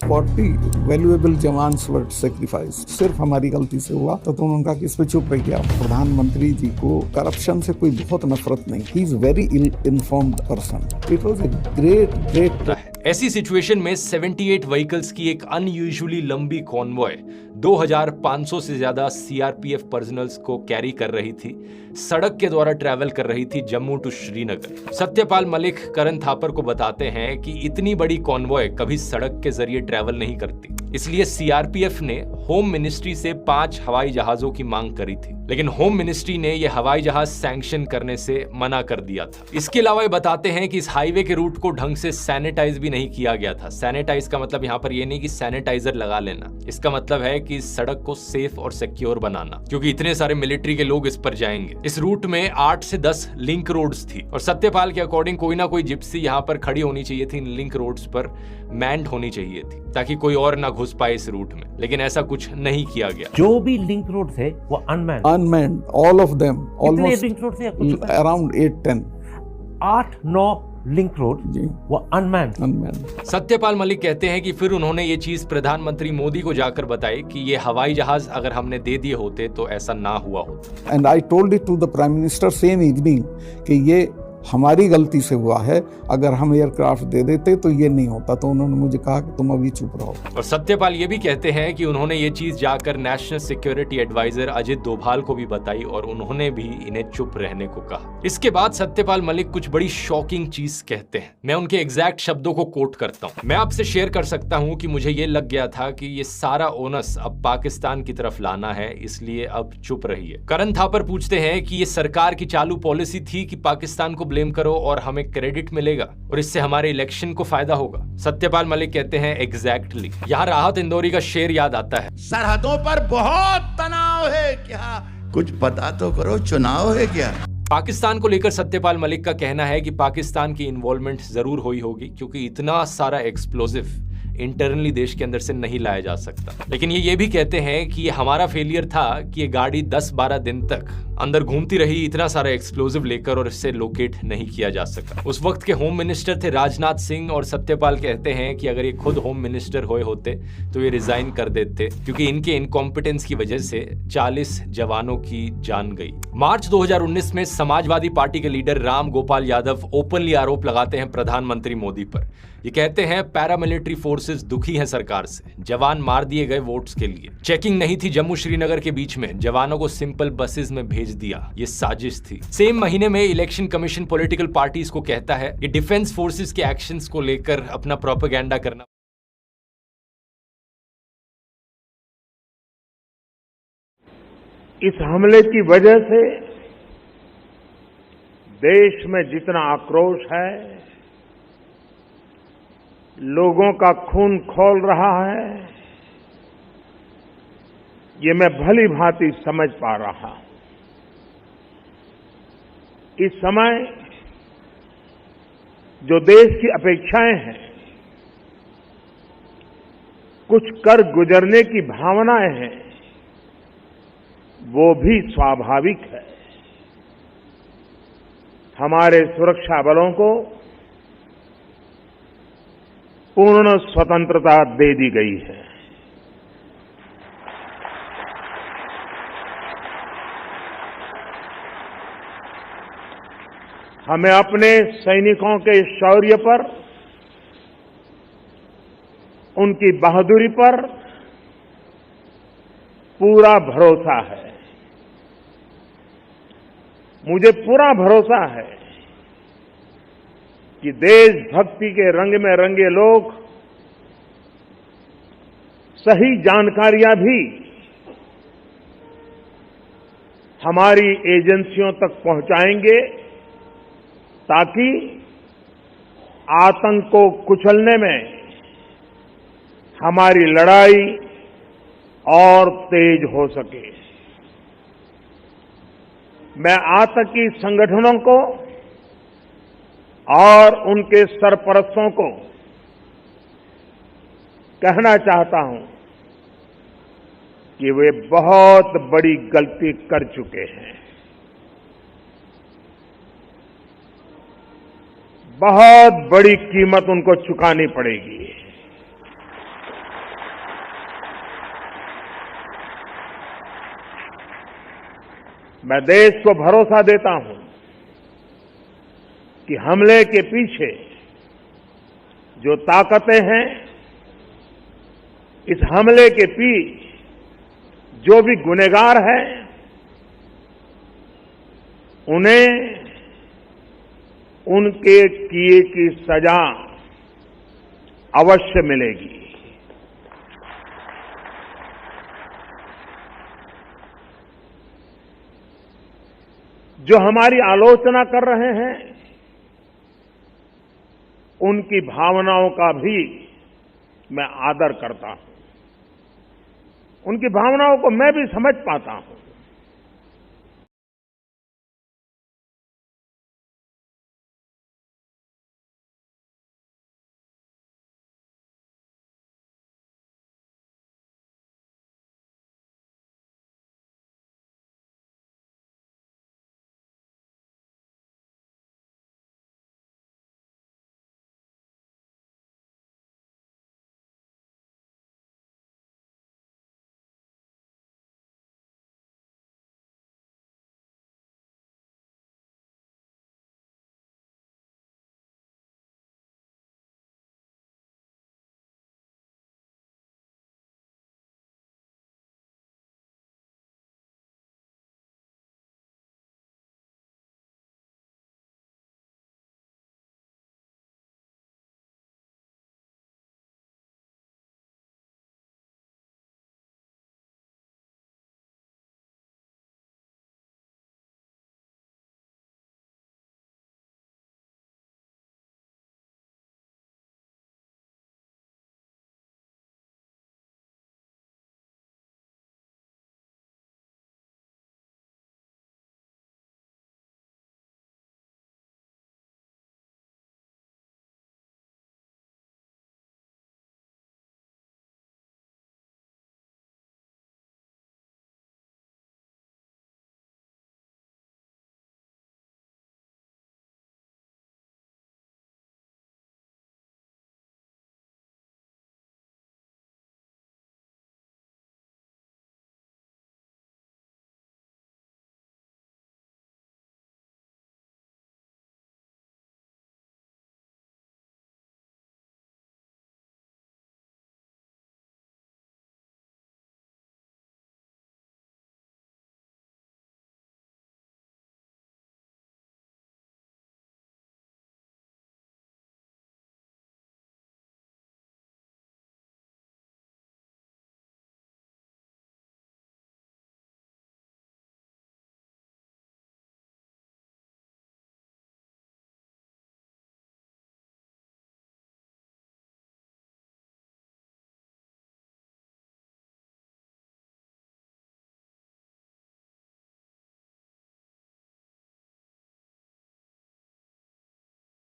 40 valuable jawans वर sacrifice सिर्फ हमारी गलती से हुआ। तो उन्होंने कहा कि इस पे चुप रहिए आप। प्रधानमंत्री जी को करप्शन से कोई बहुत नफरत नहीं। He is very ill informed person. It was a great ऐसी सिचुएशन में 78 व्हीकल्स की एक अनयूजुअली लंबी कॉन्वॉय 2500 से ज्यादा सीआरपीएफ पर्सनल्स को कैरी कर रही थी, सड़क के द्वारा ट्रैवल कर रही थी जम्मू टू श्रीनगर। सत्यपाल मलिक करण थापर को बताते हैं कि इतनी बड़ी कॉन्वॉय कभी सड़क के जरिए ट्रैवल नहीं करती, इसलिए सीआरपीएफ ने होम मिनिस्ट्री से 5 हवाई जहाजों की मांग करी थी, लेकिन होम मिनिस्ट्री ने यह हवाई जहाज सैंक्शन करने से मना कर दिया था। इसके अलावा ये बताते हैं कि इस हाईवे के रूट को ढंग से सैनिटाइज भी नहीं किया गया था। सैनिटाइज का मतलब यहाँ पर ये नहीं कि सैनिटाइजर लगा लेना, इसका मतलब है कि इस सड़क को सेफ और सिक्योर बनाना, क्योंकि इतने सारे मिलिट्री के लोग इस पर जाएंगे। इस रूट में 8 से 10 लिंक रोड्स थी और सत्यपाल के अकॉर्डिंग कोई ना कोई जिप्सी यहाँ पर खड़ी होनी चाहिए थी, इन लिंक रोड्स पर मैंड होनी चाहिए थी ताकि कोई और ना घुस पाए इस रूट में, लेकिन ऐसा कुछ नहीं किया गया। जो भी लिंक रोड थे वो unmanned, all of them, almost link road थे अराउंड 8-10 8-9 लिंक रोड वो अनमैन्ड। सत्यपाल मलिक कहते हैं कि फिर उन्होंने ये चीज प्रधानमंत्री मोदी को जाकर बताई कि ये हवाई जहाज अगर हमने दे दिए होते तो ऐसा ना हुआ होता। And I told it to the prime minister same evening कि ये हमारी गलती से हुआ है, अगर हम एयरक्राफ्ट दे देते तो ये नहीं होता। तो उन्होंने मुझे कहा कि तुम अभी चुप रहो। और सत्यपाल ये भी कहते हैं कि उन्होंने ये चीज जाकर national security adviser Ajit Doval को भी बताई और उन्होंने भी इन्हें चुप रहने को कहा। इसके बाद सत्यपाल मलिक कुछ बड़ी शॉकिंग चीज कहते हैं। मैं उनके एग्जैक्ट शब्दों को कोट करता हूँ। मैं आपसे शेयर कर सकता हूँ कि मुझे ये लग गया था कि ये सारा ओनस अब पाकिस्तान की तरफ लाना है, इसलिए अब चुप रहिए। करण थापर पूछते हैं कि ये सरकार की चालू पॉलिसी थी कि पाकिस्तान को ब्लेम करो और हमें क्रेडिट मिलेगा और इससे हमारे इलेक्शन को फायदा होगा। सत्यपाल मलिक कहते हैं एग्जैक्टली। यहाँ राहत इंदौरी का शेर याद आता है, सरहदों पर बहुत तनाव है क्या, कुछ पता तो करो, चुनाव है क्या। पाकिस्तान को लेकर सत्यपाल मलिक का कहना है कि पाकिस्तान की इन्वॉल्वमेंट जरूर हुई होगी, क्योंकि इतना सारा एक्सप्लोजिव इंटरनली देश के अंदर से नहीं लाया जा सकता। लेकिन ये भी कहते हैं कि ये हमारा फेलियर था कि ये गाड़ी 10-12 दिन तक अंदर घूमती रही इतना सारा एक्सप्लोजिव लेकर और इससे लोकेट नहीं किया जा सका। उस वक्त के होम मिनिस्टर थे राजनाथ सिंह और सत्यपाल कहते हैं कि अगर ये खुद होम मिनिस्टर हुए होते तो ये रिजाइन कर देते, क्योंकि इनके इनकॉम्पिटेंस की वजह से 40 जवानों की जान गई। मार्च 2019 में समाजवादी पार्टी के लीडर राम गोपाल यादव ओपनली आरोप लगाते हैं प्रधानमंत्री मोदी पर। ये कहते हैं पैरामिलिट्री फोर्सेस दुखी हैं सरकार से, जवान मार दिए गए वोट्स के लिए। चेकिंग नहीं थी जम्मू श्रीनगर के बीच में, जवानों को सिंपल बसेस में भेज दिया, ये साजिश थी। सेम महीने में इलेक्शन कमीशन पॉलिटिकल पार्टीज को कहता है कि डिफेंस फोर्सेस के एक्शंस को लेकर अपना प्रोपेगेंडा करना। इस हमले की वजह से देश में जितना आक्रोश है, लोगों का खून खौल रहा है, ये मैं भली भांति समझ पा रहा हूं। इस समय जो देश की अपेक्षाएं हैं, कुछ कर गुजरने की भावनाएं हैं, वो भी स्वाभाविक है। हमारे सुरक्षा बलों को पूर्ण स्वतंत्रता दे दी गई है। हमें अपने सैनिकों के शौर्य पर, उनकी बहादुरी पर पूरा भरोसा है। मुझे पूरा भरोसा है कि देशभक्ति के रंग में रंगे लोग सही जानकारियां भी हमारी एजेंसियों तक पहुंचाएंगे, ताकि आतंक को कुचलने में हमारी लड़ाई और तेज हो सके। मैं आतंकी संगठनों को और उनके सरपरस्तों को कहना चाहता हूं कि वे बहुत बड़ी गलती कर चुके हैं। बहुत बड़ी कीमत उनको चुकानी पड़ेगी। मैं देश को भरोसा देता हूं कि हमले के पीछे जो ताकतें हैं, इस हमले के पीछे जो भी गुनहगार हैं, उन्हें उनके किए की सजा अवश्य मिलेगी। जो हमारी आलोचना कर रहे हैं, उनकी भावनाओं का भी मैं आदर करता हूं। उनकी भावनाओं को मैं भी समझ पाता हूं।